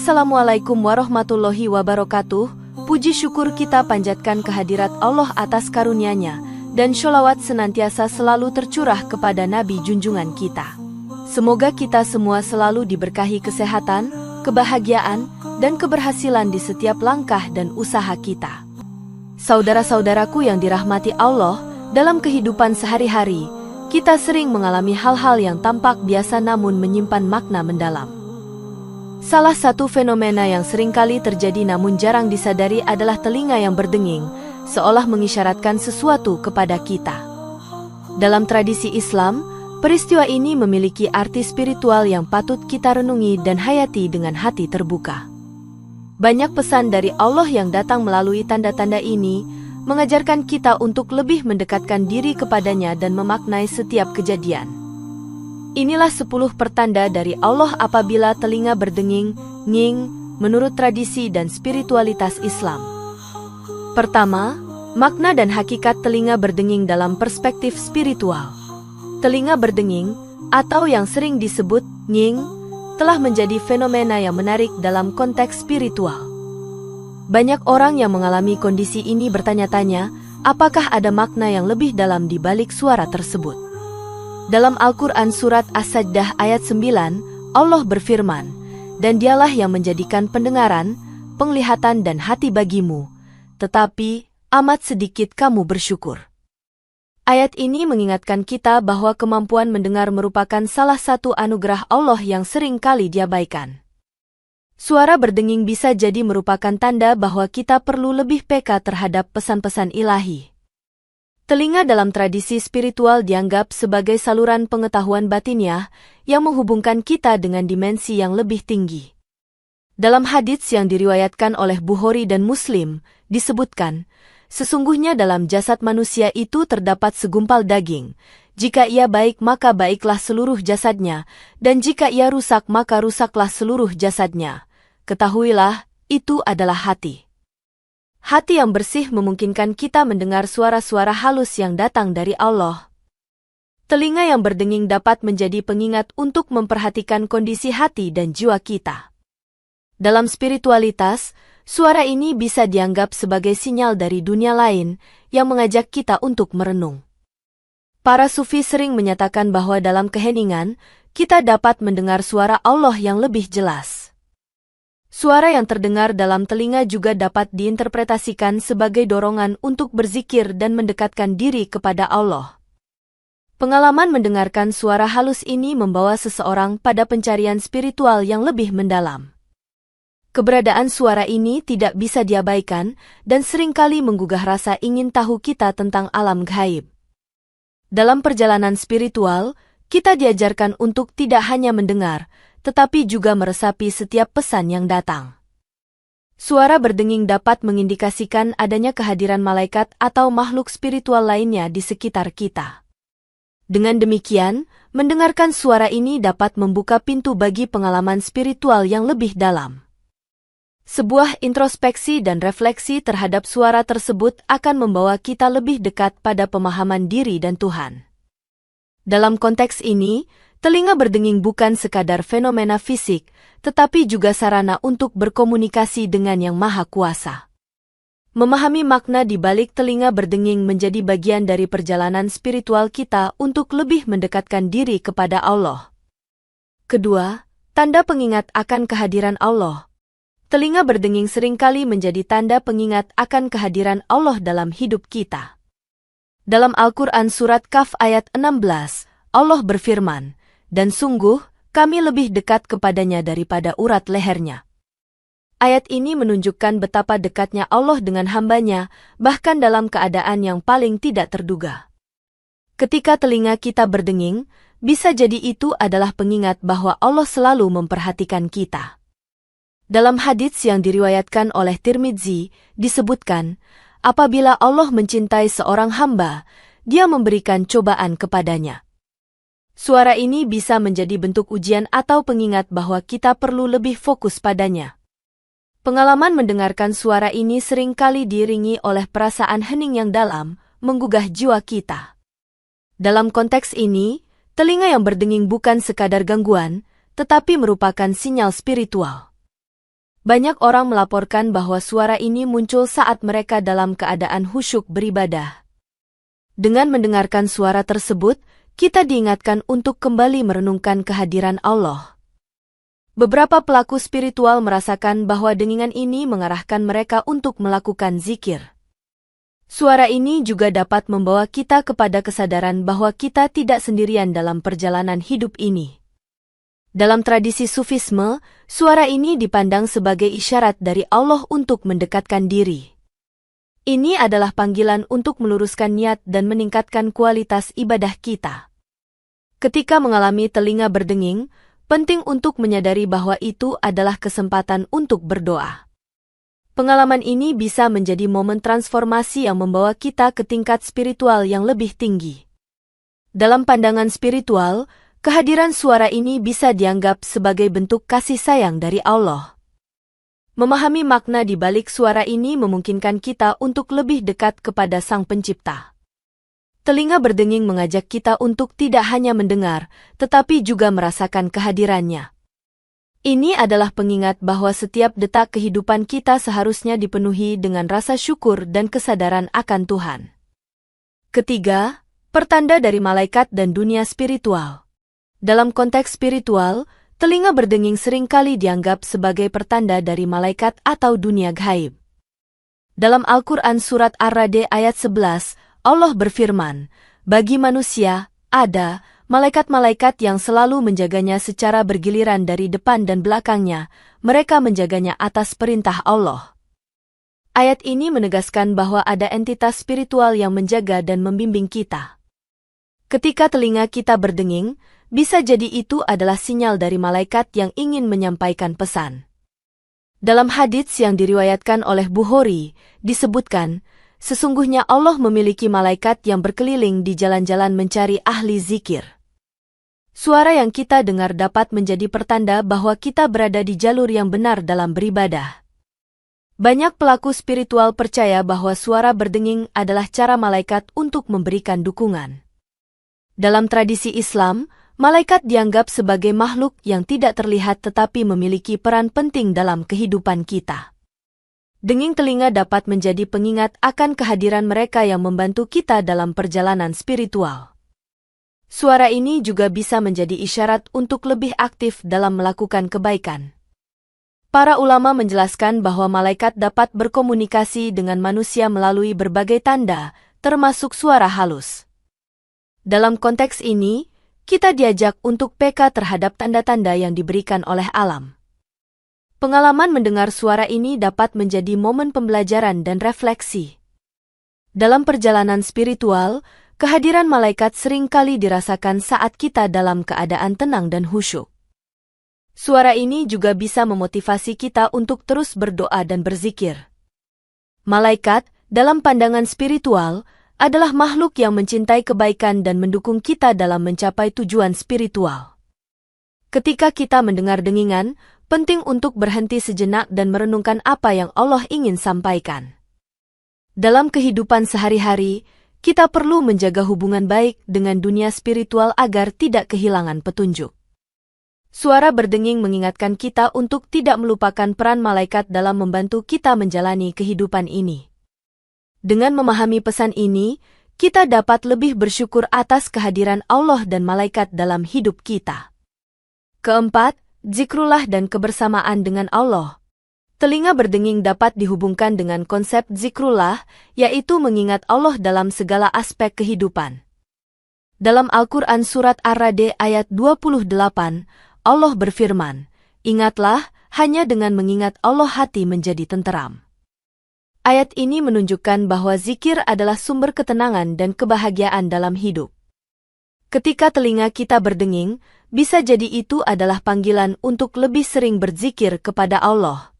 Assalamualaikum warahmatullahi wabarakatuh. Puji syukur kita panjatkan kehadirat Allah atas karunia-Nya, dan sholawat senantiasa selalu tercurah kepada Nabi junjungan kita. Semoga kita semua selalu diberkahi kesehatan, kebahagiaan, dan keberhasilan di setiap langkah dan usaha kita. Saudara-saudaraku yang dirahmati Allah, dalam kehidupan sehari-hari, kita sering mengalami hal-hal yang tampak biasa namun menyimpan makna mendalam. Salah satu fenomena yang seringkali terjadi namun jarang disadari adalah telinga yang berdenging, seolah mengisyaratkan sesuatu kepada kita. Dalam tradisi Islam, peristiwa ini memiliki arti spiritual yang patut kita renungi dan hayati dengan hati terbuka. Banyak pesan dari Allah yang datang melalui tanda-tanda ini, mengajarkan kita untuk lebih mendekatkan diri kepadanya dan memaknai setiap kejadian. Inilah 10 pertanda dari Allah apabila telinga berdenging, nging, menurut tradisi dan spiritualitas Islam. Pertama, makna dan hakikat telinga berdenging dalam perspektif spiritual. Telinga berdenging, atau yang sering disebut nging, telah menjadi fenomena yang menarik dalam konteks spiritual. Banyak orang yang mengalami kondisi ini bertanya-tanya, apakah ada makna yang lebih dalam di balik suara tersebut? Dalam Al-Quran Surat As-Sajdah ayat 9, Allah berfirman, "Dan dialah yang menjadikan pendengaran, penglihatan dan hati bagimu, tetapi amat sedikit kamu bersyukur." Ayat ini mengingatkan kita bahwa kemampuan mendengar merupakan salah satu anugerah Allah yang sering kali diabaikan. Suara berdenging bisa jadi merupakan tanda bahwa kita perlu lebih peka terhadap pesan-pesan ilahi. Telinga dalam tradisi spiritual dianggap sebagai saluran pengetahuan batiniah yang menghubungkan kita dengan dimensi yang lebih tinggi. Dalam hadits yang diriwayatkan oleh Bukhari dan Muslim, disebutkan, sesungguhnya dalam jasad manusia itu terdapat segumpal daging. Jika ia baik maka baiklah seluruh jasadnya, dan jika ia rusak maka rusaklah seluruh jasadnya. Ketahuilah, itu adalah hati. Hati yang bersih memungkinkan kita mendengar suara-suara halus yang datang dari Allah. Telinga yang berdenging dapat menjadi pengingat untuk memperhatikan kondisi hati dan jiwa kita. Dalam spiritualitas, suara ini bisa dianggap sebagai sinyal dari dunia lain yang mengajak kita untuk merenung. Para sufi sering menyatakan bahwa dalam keheningan, kita dapat mendengar suara Allah yang lebih jelas. Suara yang terdengar dalam telinga juga dapat diinterpretasikan sebagai dorongan untuk berzikir dan mendekatkan diri kepada Allah. Pengalaman mendengarkan suara halus ini membawa seseorang pada pencarian spiritual yang lebih mendalam. Keberadaan suara ini tidak bisa diabaikan dan seringkali menggugah rasa ingin tahu kita tentang alam gaib. Dalam perjalanan spiritual, kita diajarkan untuk tidak hanya mendengar, tetapi juga meresapi setiap pesan yang datang. Suara berdenging dapat mengindikasikan adanya kehadiran malaikat atau makhluk spiritual lainnya di sekitar kita. Dengan demikian, mendengarkan suara ini dapat membuka pintu bagi pengalaman spiritual yang lebih dalam. Sebuah introspeksi dan refleksi terhadap suara tersebut akan membawa kita lebih dekat pada pemahaman diri dan Tuhan. Dalam konteks ini, telinga berdenging bukan sekadar fenomena fisik, tetapi juga sarana untuk berkomunikasi dengan Yang Maha Kuasa. Memahami makna di balik telinga berdenging menjadi bagian dari perjalanan spiritual kita untuk lebih mendekatkan diri kepada Allah. Kedua, tanda pengingat akan kehadiran Allah. Telinga berdenging seringkali menjadi tanda pengingat akan kehadiran Allah dalam hidup kita. Dalam Al-Quran Surat Kaf ayat 16, Allah berfirman, "Dan sungguh, kami lebih dekat kepadanya daripada urat lehernya." Ayat ini menunjukkan betapa dekatnya Allah dengan hamba-Nya, bahkan dalam keadaan yang paling tidak terduga. Ketika telinga kita berdenging, bisa jadi itu adalah pengingat bahwa Allah selalu memperhatikan kita. Dalam hadits yang diriwayatkan oleh Tirmidzi, disebutkan, apabila Allah mencintai seorang hamba, Dia memberikan cobaan kepadanya. Suara ini bisa menjadi bentuk ujian atau pengingat bahwa kita perlu lebih fokus padanya. Pengalaman mendengarkan suara ini seringkali diiringi oleh perasaan hening yang dalam, menggugah jiwa kita. Dalam konteks ini, telinga yang berdenging bukan sekadar gangguan, tetapi merupakan sinyal spiritual. Banyak orang melaporkan bahwa suara ini muncul saat mereka dalam keadaan khusyuk beribadah. Dengan mendengarkan suara tersebut, kita diingatkan untuk kembali merenungkan kehadiran Allah. Beberapa pelaku spiritual merasakan bahwa dengingan ini mengarahkan mereka untuk melakukan zikir. Suara ini juga dapat membawa kita kepada kesadaran bahwa kita tidak sendirian dalam perjalanan hidup ini. Dalam tradisi Sufisme, suara ini dipandang sebagai isyarat dari Allah untuk mendekatkan diri. Ini adalah panggilan untuk meluruskan niat dan meningkatkan kualitas ibadah kita. Ketika mengalami telinga berdenging, penting untuk menyadari bahwa itu adalah kesempatan untuk berdoa. Pengalaman ini bisa menjadi momen transformasi yang membawa kita ke tingkat spiritual yang lebih tinggi. Dalam pandangan spiritual, kehadiran suara ini bisa dianggap sebagai bentuk kasih sayang dari Allah. Memahami makna di balik suara ini memungkinkan kita untuk lebih dekat kepada Sang Pencipta. Telinga berdenging mengajak kita untuk tidak hanya mendengar, tetapi juga merasakan kehadirannya. Ini adalah pengingat bahwa setiap detak kehidupan kita seharusnya dipenuhi dengan rasa syukur dan kesadaran akan Tuhan. Ketiga, pertanda dari malaikat dan dunia spiritual. Dalam konteks spiritual, telinga berdenging seringkali dianggap sebagai pertanda dari malaikat atau dunia gaib. Dalam Al-Quran Surat Ar-Ra'd ayat 11, Allah berfirman, "Bagi manusia, ada malaikat-malaikat yang selalu menjaganya secara bergiliran dari depan dan belakangnya, mereka menjaganya atas perintah Allah." Ayat ini menegaskan bahwa ada entitas spiritual yang menjaga dan membimbing kita. Ketika telinga kita berdenging, bisa jadi itu adalah sinyal dari malaikat yang ingin menyampaikan pesan. Dalam hadits yang diriwayatkan oleh Bukhari, disebutkan, sesungguhnya Allah memiliki malaikat yang berkeliling di jalan-jalan mencari ahli zikir. Suara yang kita dengar dapat menjadi pertanda bahwa kita berada di jalur yang benar dalam beribadah. Banyak pelaku spiritual percaya bahwa suara berdenging adalah cara malaikat untuk memberikan dukungan. Dalam tradisi Islam, malaikat dianggap sebagai makhluk yang tidak terlihat tetapi memiliki peran penting dalam kehidupan kita. Denging telinga dapat menjadi pengingat akan kehadiran mereka yang membantu kita dalam perjalanan spiritual. Suara ini juga bisa menjadi isyarat untuk lebih aktif dalam melakukan kebaikan. Para ulama menjelaskan bahwa malaikat dapat berkomunikasi dengan manusia melalui berbagai tanda, termasuk suara halus. Dalam konteks ini, kita diajak untuk peka terhadap tanda-tanda yang diberikan oleh alam. Pengalaman mendengar suara ini dapat menjadi momen pembelajaran dan refleksi. Dalam perjalanan spiritual, kehadiran malaikat seringkali dirasakan saat kita dalam keadaan tenang dan khusyuk. Suara ini juga bisa memotivasi kita untuk terus berdoa dan berzikir. Malaikat, dalam pandangan spiritual, adalah makhluk yang mencintai kebaikan dan mendukung kita dalam mencapai tujuan spiritual. Ketika kita mendengar dengingan, penting untuk berhenti sejenak dan merenungkan apa yang Allah ingin sampaikan. Dalam kehidupan sehari-hari, kita perlu menjaga hubungan baik dengan dunia spiritual agar tidak kehilangan petunjuk. Suara berdenging mengingatkan kita untuk tidak melupakan peran malaikat dalam membantu kita menjalani kehidupan ini. Dengan memahami pesan ini, kita dapat lebih bersyukur atas kehadiran Allah dan malaikat dalam hidup kita. Keempat, zikrullah dan kebersamaan dengan Allah. Telinga berdenging dapat dihubungkan dengan konsep zikrullah, yaitu mengingat Allah dalam segala aspek kehidupan. Dalam Al-Quran Surat Ar-Ra'd ayat 28, Allah berfirman, "Ingatlah, hanya dengan mengingat Allah hati menjadi tenteram." Ayat ini menunjukkan bahwa zikir adalah sumber ketenangan dan kebahagiaan dalam hidup. Ketika telinga kita berdenging, bisa jadi itu adalah panggilan untuk lebih sering berzikir kepada Allah.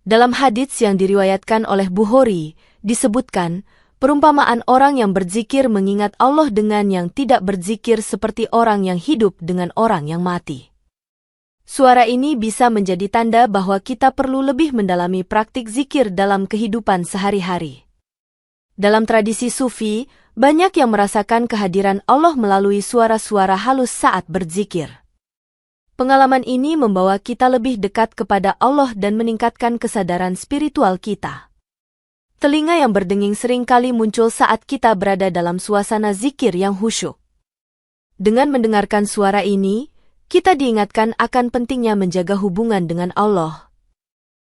Dalam hadits yang diriwayatkan oleh Bukhari, disebutkan, perumpamaan orang yang berzikir mengingat Allah dengan yang tidak berzikir seperti orang yang hidup dengan orang yang mati. Suara ini bisa menjadi tanda bahwa kita perlu lebih mendalami praktik zikir dalam kehidupan sehari-hari. Dalam tradisi Sufi, banyak yang merasakan kehadiran Allah melalui suara-suara halus saat berzikir. Pengalaman ini membawa kita lebih dekat kepada Allah dan meningkatkan kesadaran spiritual kita. Telinga yang berdenging seringkali muncul saat kita berada dalam suasana zikir yang khusyuk. Dengan mendengarkan suara ini, kita diingatkan akan pentingnya menjaga hubungan dengan Allah.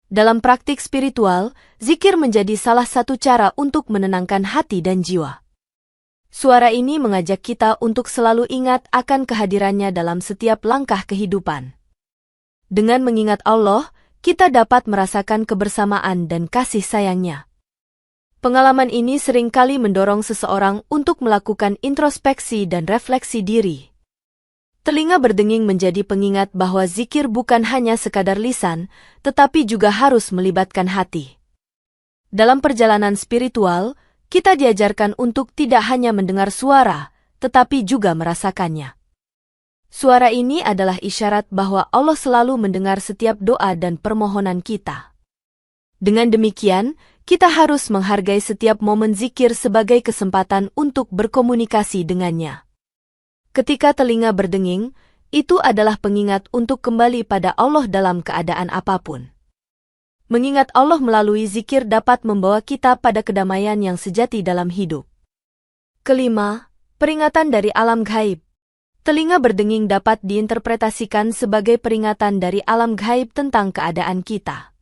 Dalam praktik spiritual, zikir menjadi salah satu cara untuk menenangkan hati dan jiwa. Suara ini mengajak kita untuk selalu ingat akan kehadirannya dalam setiap langkah kehidupan. Dengan mengingat Allah, kita dapat merasakan kebersamaan dan kasih sayang-Nya. Pengalaman ini seringkali mendorong seseorang untuk melakukan introspeksi dan refleksi diri. Telinga berdenging menjadi pengingat bahwa zikir bukan hanya sekadar lisan, tetapi juga harus melibatkan hati. Dalam perjalanan spiritual, kita diajarkan untuk tidak hanya mendengar suara, tetapi juga merasakannya. Suara ini adalah isyarat bahwa Allah selalu mendengar setiap doa dan permohonan kita. Dengan demikian, kita harus menghargai setiap momen zikir sebagai kesempatan untuk berkomunikasi dengannya. Ketika telinga berdenging, itu adalah pengingat untuk kembali pada Allah dalam keadaan apapun. Mengingat Allah melalui zikir dapat membawa kita pada kedamaian yang sejati dalam hidup. Kelima, peringatan dari alam gaib. Telinga berdenging dapat diinterpretasikan sebagai peringatan dari alam gaib tentang keadaan kita.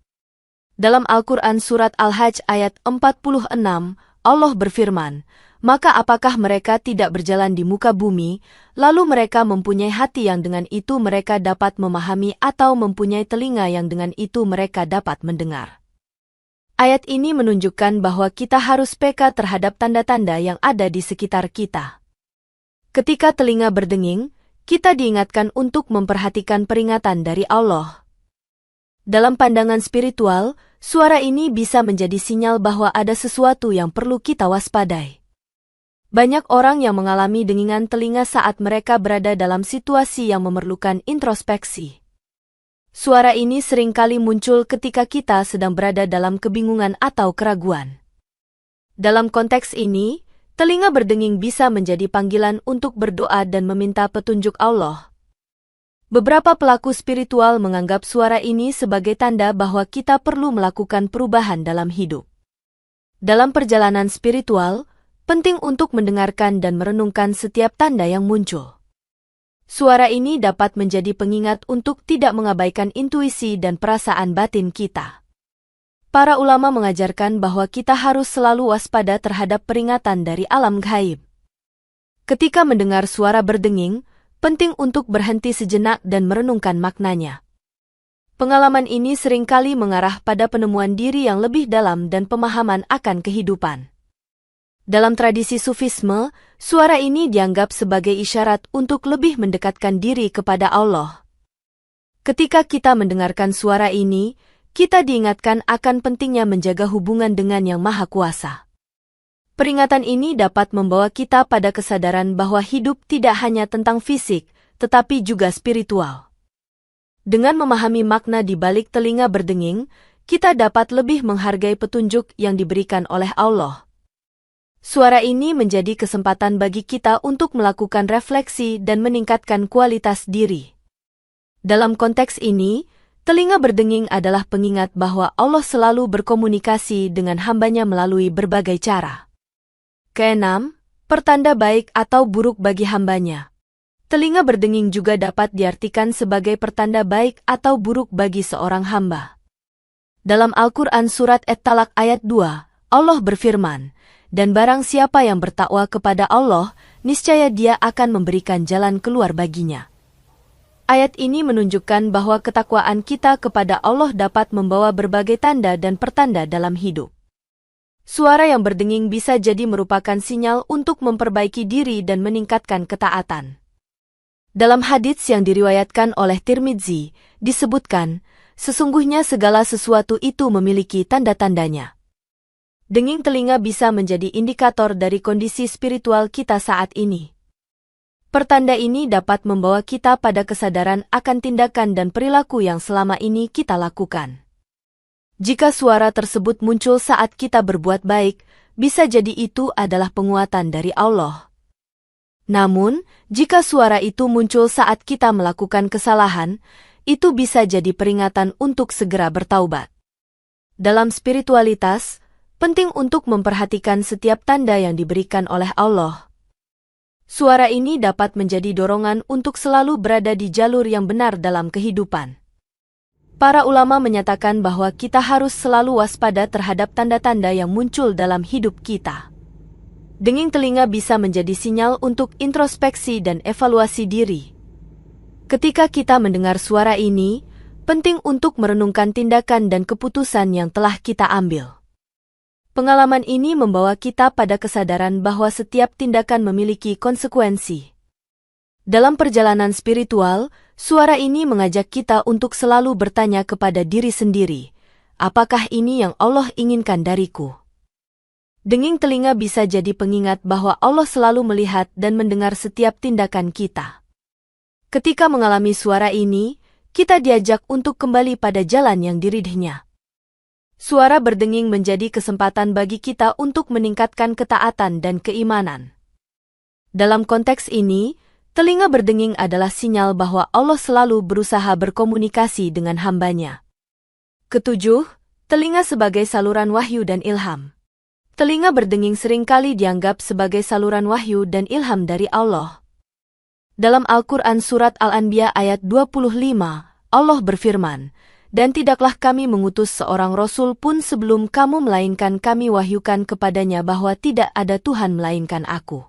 Dalam Al-Quran Surat Al-Hajj ayat 46, Allah berfirman, "Maka apakah mereka tidak berjalan di muka bumi, lalu mereka mempunyai hati yang dengan itu mereka dapat memahami atau mempunyai telinga yang dengan itu mereka dapat mendengar?" Ayat ini menunjukkan bahwa kita harus peka terhadap tanda-tanda yang ada di sekitar kita. Ketika telinga berdenging, kita diingatkan untuk memperhatikan peringatan dari Allah. Dalam pandangan spiritual, suara ini bisa menjadi sinyal bahwa ada sesuatu yang perlu kita waspadai. Banyak orang yang mengalami dengingan telinga saat mereka berada dalam situasi yang memerlukan introspeksi. Suara ini seringkali muncul ketika kita sedang berada dalam kebingungan atau keraguan. Dalam konteks ini, telinga berdenging bisa menjadi panggilan untuk berdoa dan meminta petunjuk Allah. Beberapa pelaku spiritual menganggap suara ini sebagai tanda bahwa kita perlu melakukan perubahan dalam hidup. Dalam perjalanan spiritual, penting untuk mendengarkan dan merenungkan setiap tanda yang muncul. Suara ini dapat menjadi pengingat untuk tidak mengabaikan intuisi dan perasaan batin kita. Para ulama mengajarkan bahwa kita harus selalu waspada terhadap peringatan dari alam gaib. Ketika mendengar suara berdenging, penting untuk berhenti sejenak dan merenungkan maknanya. Pengalaman ini seringkali mengarah pada penemuan diri yang lebih dalam dan pemahaman akan kehidupan. Dalam tradisi Sufisme, suara ini dianggap sebagai isyarat untuk lebih mendekatkan diri kepada Allah. Ketika kita mendengarkan suara ini, kita diingatkan akan pentingnya menjaga hubungan dengan Yang Maha Kuasa. Peringatan ini dapat membawa kita pada kesadaran bahwa hidup tidak hanya tentang fisik, tetapi juga spiritual. Dengan memahami makna di balik telinga berdenging, kita dapat lebih menghargai petunjuk yang diberikan oleh Allah. Suara ini menjadi kesempatan bagi kita untuk melakukan refleksi dan meningkatkan kualitas diri. Dalam konteks ini, telinga berdenging adalah pengingat bahwa Allah selalu berkomunikasi dengan hamba-Nya melalui berbagai cara. Keenam, pertanda baik atau buruk bagi hamba-Nya. Telinga berdenging juga dapat diartikan sebagai pertanda baik atau buruk bagi seorang hamba. Dalam Al-Quran Surat At-Talaq ayat 2, Allah berfirman, "Dan barang siapa yang bertakwa kepada Allah, niscaya Dia akan memberikan jalan keluar baginya." Ayat ini menunjukkan bahwa ketakwaan kita kepada Allah dapat membawa berbagai tanda dan pertanda dalam hidup. Suara yang berdenging bisa jadi merupakan sinyal untuk memperbaiki diri dan meningkatkan ketaatan. Dalam hadits yang diriwayatkan oleh Tirmidzi, disebutkan, sesungguhnya segala sesuatu itu memiliki tanda-tandanya. Denging telinga bisa menjadi indikator dari kondisi spiritual kita saat ini. Pertanda ini dapat membawa kita pada kesadaran akan tindakan dan perilaku yang selama ini kita lakukan. Jika suara tersebut muncul saat kita berbuat baik, bisa jadi itu adalah penguatan dari Allah. Namun, jika suara itu muncul saat kita melakukan kesalahan, itu bisa jadi peringatan untuk segera bertaubat. Dalam spiritualitas, penting untuk memperhatikan setiap tanda yang diberikan oleh Allah. Suara ini dapat menjadi dorongan untuk selalu berada di jalur yang benar dalam kehidupan. Para ulama menyatakan bahwa kita harus selalu waspada terhadap tanda-tanda yang muncul dalam hidup kita. Denging telinga bisa menjadi sinyal untuk introspeksi dan evaluasi diri. Ketika kita mendengar suara ini, penting untuk merenungkan tindakan dan keputusan yang telah kita ambil. Pengalaman ini membawa kita pada kesadaran bahwa setiap tindakan memiliki konsekuensi. Dalam perjalanan spiritual, suara ini mengajak kita untuk selalu bertanya kepada diri sendiri, apakah ini yang Allah inginkan dariku? Denging telinga bisa jadi pengingat bahwa Allah selalu melihat dan mendengar setiap tindakan kita. Ketika mengalami suara ini, kita diajak untuk kembali pada jalan yang diridhnya. Suara berdenging menjadi kesempatan bagi kita untuk meningkatkan ketaatan dan keimanan. Dalam konteks ini, telinga berdenging adalah sinyal bahwa Allah selalu berusaha berkomunikasi dengan hamba-Nya. Ketujuh, telinga sebagai saluran wahyu dan ilham. Telinga berdenging seringkali dianggap sebagai saluran wahyu dan ilham dari Allah. Dalam Al-Quran Surat Al-Anbiya ayat 25, Allah berfirman, "Dan tidaklah kami mengutus seorang Rasul pun sebelum kamu melainkan kami wahyukan kepadanya bahwa tidak ada Tuhan melainkan Aku."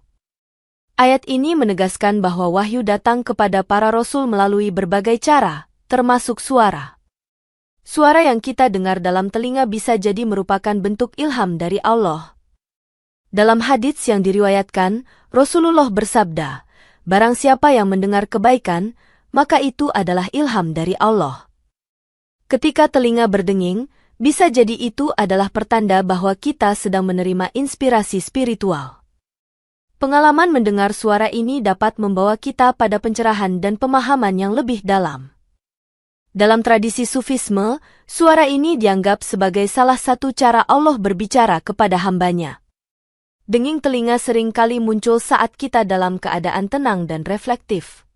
Ayat ini menegaskan bahwa wahyu datang kepada para Rasul melalui berbagai cara, termasuk suara. Suara yang kita dengar dalam telinga bisa jadi merupakan bentuk ilham dari Allah. Dalam hadits yang diriwayatkan, Rasulullah bersabda, "Barang siapa yang mendengar kebaikan, maka itu adalah ilham dari Allah." Ketika telinga berdenging, bisa jadi itu adalah pertanda bahwa kita sedang menerima inspirasi spiritual. Pengalaman mendengar suara ini dapat membawa kita pada pencerahan dan pemahaman yang lebih dalam. Dalam tradisi Sufisme, suara ini dianggap sebagai salah satu cara Allah berbicara kepada hamba-Nya. Denging telinga sering kali muncul saat kita dalam keadaan tenang dan reflektif.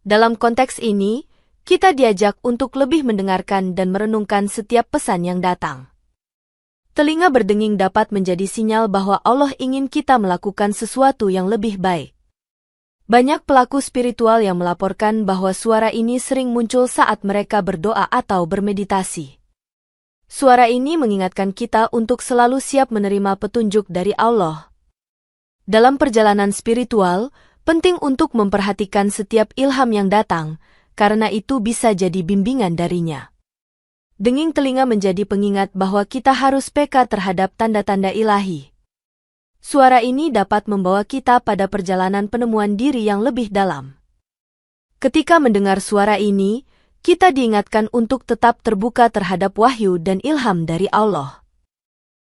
Dalam konteks ini, kita diajak untuk lebih mendengarkan dan merenungkan setiap pesan yang datang. Telinga berdenging dapat menjadi sinyal bahwa Allah ingin kita melakukan sesuatu yang lebih baik. Banyak pelaku spiritual yang melaporkan bahwa suara ini sering muncul saat mereka berdoa atau bermeditasi. Suara ini mengingatkan kita untuk selalu siap menerima petunjuk dari Allah. Dalam perjalanan spiritual, penting untuk memperhatikan setiap ilham yang datang, karena itu bisa jadi bimbingan darinya. Denging telinga menjadi pengingat bahwa kita harus peka terhadap tanda-tanda ilahi. Suara ini dapat membawa kita pada perjalanan penemuan diri yang lebih dalam. Ketika mendengar suara ini, kita diingatkan untuk tetap terbuka terhadap wahyu dan ilham dari Allah.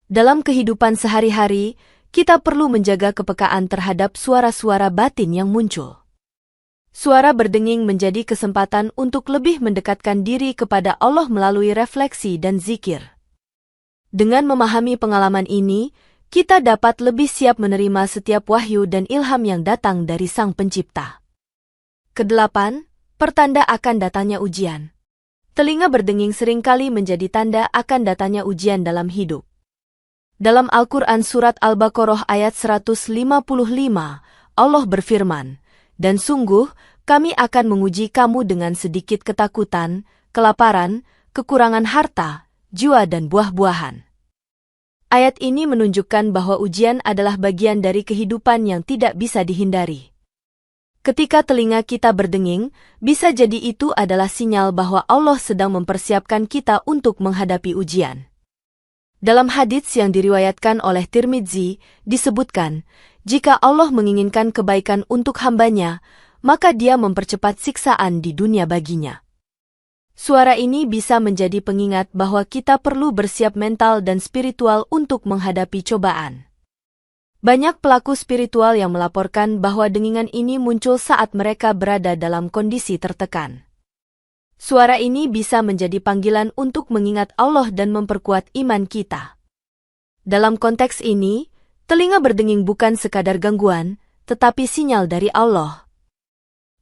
Dalam kehidupan sehari-hari, kita perlu menjaga kepekaan terhadap suara-suara batin yang muncul. Suara berdenging menjadi kesempatan untuk lebih mendekatkan diri kepada Allah melalui refleksi dan zikir. Dengan memahami pengalaman ini, kita dapat lebih siap menerima setiap wahyu dan ilham yang datang dari Sang Pencipta. Kedelapan, pertanda akan datangnya ujian. Telinga berdenging seringkali menjadi tanda akan datangnya ujian dalam hidup. Dalam Al-Quran Surat Al-Baqarah ayat 155, Allah berfirman, "Dan sungguh, kami akan menguji kamu dengan sedikit ketakutan, kelaparan, kekurangan harta, jiwa dan buah-buahan." Ayat ini menunjukkan bahwa ujian adalah bagian dari kehidupan yang tidak bisa dihindari. Ketika telinga kita berdenging, bisa jadi itu adalah sinyal bahwa Allah sedang mempersiapkan kita untuk menghadapi ujian. Dalam hadits yang diriwayatkan oleh Tirmidzi, disebutkan, jika Allah menginginkan kebaikan untuk hamba-Nya, maka Dia mempercepat siksaan di dunia baginya. Suara ini bisa menjadi pengingat bahwa kita perlu bersiap mental dan spiritual untuk menghadapi cobaan. Banyak pelaku spiritual yang melaporkan bahwa dengingan ini muncul saat mereka berada dalam kondisi tertekan. Suara ini bisa menjadi panggilan untuk mengingat Allah dan memperkuat iman kita. Dalam konteks ini, telinga berdenging bukan sekadar gangguan, tetapi sinyal dari Allah.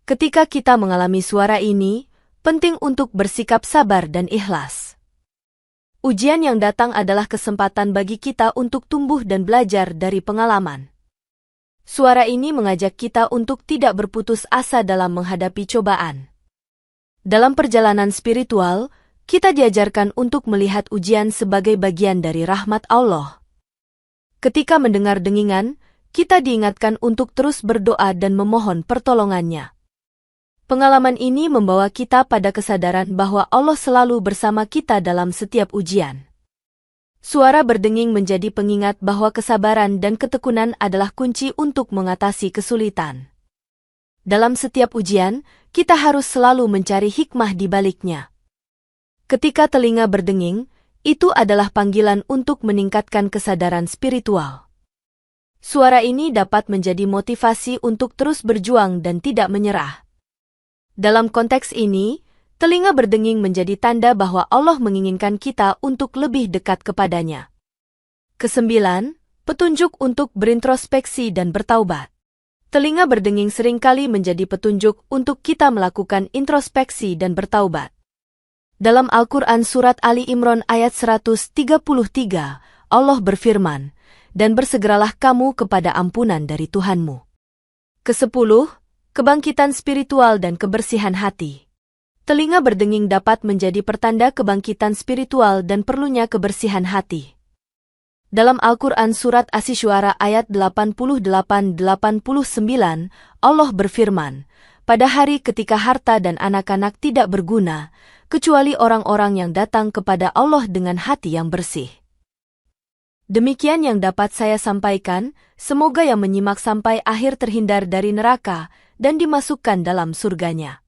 Ketika kita mengalami suara ini, penting untuk bersikap sabar dan ikhlas. Ujian yang datang adalah kesempatan bagi kita untuk tumbuh dan belajar dari pengalaman. Suara ini mengajak kita untuk tidak berputus asa dalam menghadapi cobaan. Dalam perjalanan spiritual, kita diajarkan untuk melihat ujian sebagai bagian dari rahmat Allah. Ketika mendengar dengingan, kita diingatkan untuk terus berdoa dan memohon pertolongannya. Pengalaman ini membawa kita pada kesadaran bahwa Allah selalu bersama kita dalam setiap ujian. Suara berdenging menjadi pengingat bahwa kesabaran dan ketekunan adalah kunci untuk mengatasi kesulitan. Dalam setiap ujian, kita harus selalu mencari hikmah di baliknya. Ketika telinga berdenging, itu adalah panggilan untuk meningkatkan kesadaran spiritual. Suara ini dapat menjadi motivasi untuk terus berjuang dan tidak menyerah. Dalam konteks ini, telinga berdenging menjadi tanda bahwa Allah menginginkan kita untuk lebih dekat kepadanya. Kesembilan, petunjuk untuk berintrospeksi dan bertaubat. Telinga berdenging seringkali menjadi petunjuk untuk kita melakukan introspeksi dan bertaubat. Dalam Al-Quran Surat Ali Imran ayat 133, Allah berfirman, "Dan bersegeralah kamu kepada ampunan dari Tuhanmu." Kesepuluh, kebangkitan spiritual dan kebersihan hati. Telinga berdenging dapat menjadi pertanda kebangkitan spiritual dan perlunya kebersihan hati. Dalam Al-Quran Surat Asy-Syu'ara ayat 88-89, Allah berfirman, "Pada hari ketika harta dan anak-anak tidak berguna, kecuali orang-orang yang datang kepada Allah dengan hati yang bersih." Demikian yang dapat saya sampaikan, semoga yang menyimak sampai akhir terhindar dari neraka dan dimasukkan dalam surganya.